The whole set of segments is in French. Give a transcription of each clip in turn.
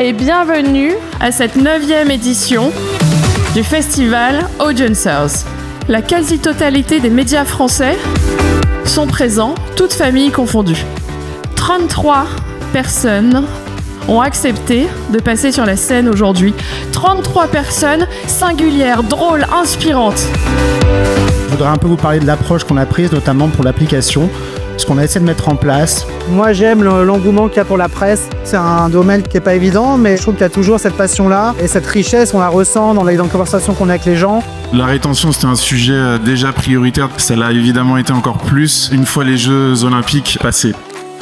et bienvenue à cette 9e édition du festival Audiencers. La quasi-totalité des médias français sont présents, toutes familles confondues. 33 personnes ont accepté de passer sur la scène aujourd'hui. 33 personnes singulières, drôles, inspirantes. Je voudrais un peu vous parler de l'approche qu'on a prise, notamment pour l'application, ce qu'on a essayé de mettre en place. Moi, j'aime l'engouement qu'il y a pour la presse. C'est un domaine qui n'est pas évident, mais je trouve qu'il y a toujours cette passion-là et cette richesse, on la ressent dans les conversations qu'on a avec les gens. La rétention, c'était un sujet déjà prioritaire. Ça l'a évidemment été encore plus une fois les Jeux Olympiques passés.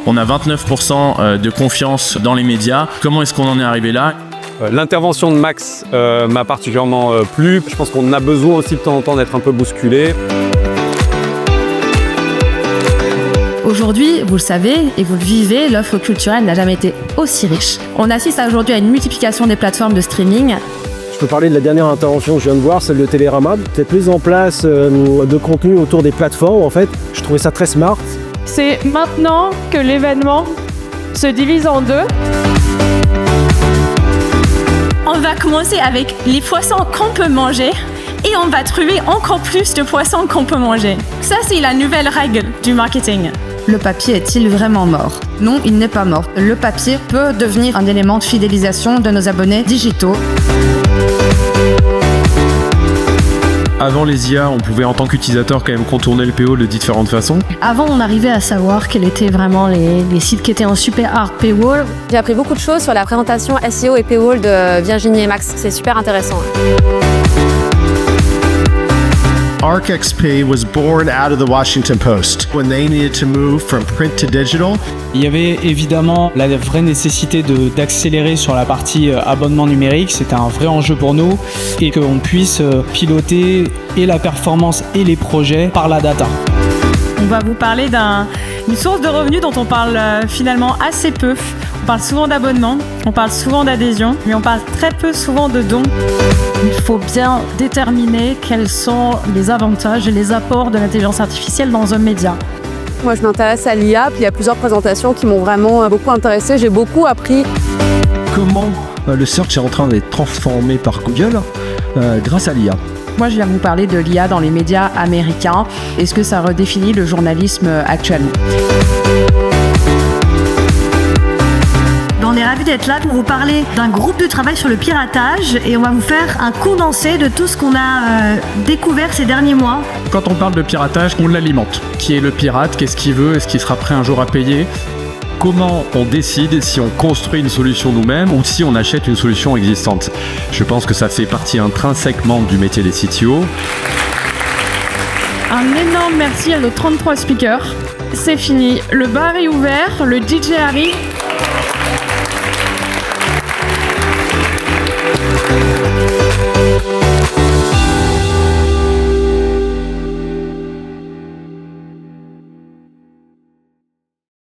On a 29% de confiance dans les médias. Comment est-ce qu'on en est arrivé là ? L'intervention de Max m'a particulièrement plu. Je pense qu'on a besoin aussi de temps en temps d'être un peu bousculé. Aujourd'hui, vous le savez et vous le vivez, l'offre culturelle n'a jamais été aussi riche. On assiste aujourd'hui à une multiplication des plateformes de streaming. Je peux parler de la dernière intervention que je viens de voir, celle de Télérama. Cette mise en place de contenu autour des plateformes, en fait, je trouvais ça très smart. C'est maintenant que l'événement se divise en deux. On va commencer avec les poissons qu'on peut manger et on va trouver encore plus de poissons qu'on peut manger. Ça, c'est la nouvelle règle du marketing. Le papier est-il vraiment mort ? Non, il n'est pas mort. Le papier peut devenir un élément de fidélisation de nos abonnés digitaux. Avant les IA, on pouvait en tant qu'utilisateur quand même contourner le paywall de différentes façons. Avant, on arrivait à savoir quels étaient vraiment les sites qui étaient en super hard paywall. J'ai appris beaucoup de choses sur la présentation SEO et paywall de Virginie et Max. C'est super intéressant. ArcXP was born out of the Washington Post when they needed to move from print to digital. Il y avait évidemment la vraie nécessité d'accélérer sur la partie abonnement numérique. C'était un vrai enjeu pour nous et qu'on puisse piloter et la performance et les projets par la data. On va vous parler d'une source de revenus dont on parle finalement assez peu. On parle souvent d'abonnement, on parle souvent d'adhésion, mais on parle très peu souvent de dons. Il faut bien déterminer quels sont les avantages et les apports de l'intelligence artificielle dans un média. Moi, je m'intéresse à l'IA, puis il y a plusieurs présentations qui m'ont vraiment beaucoup intéressée. J'ai beaucoup appris. Comment le search est en train d'être transformé par Google grâce à l'IA. Moi, je viens vous parler de l'IA dans les médias américains. Est-ce que ça redéfinit le journalisme actuellement ? On est ravis d'être là pour vous parler d'un groupe de travail sur le piratage et on va vous faire un condensé de tout ce qu'on a découvert ces derniers mois. Quand on parle de piratage, on l'alimente. Qui est le pirate ? Qu'est-ce qu'il veut ? Est-ce qu'il sera prêt un jour à payer ? Comment on décide si on construit une solution nous-mêmes ou si on achète une solution existante ? Je pense que ça fait partie intrinsèquement du métier des CTO. Un énorme merci à nos 33 speakers. C'est fini, le bar est ouvert, le DJ arrive.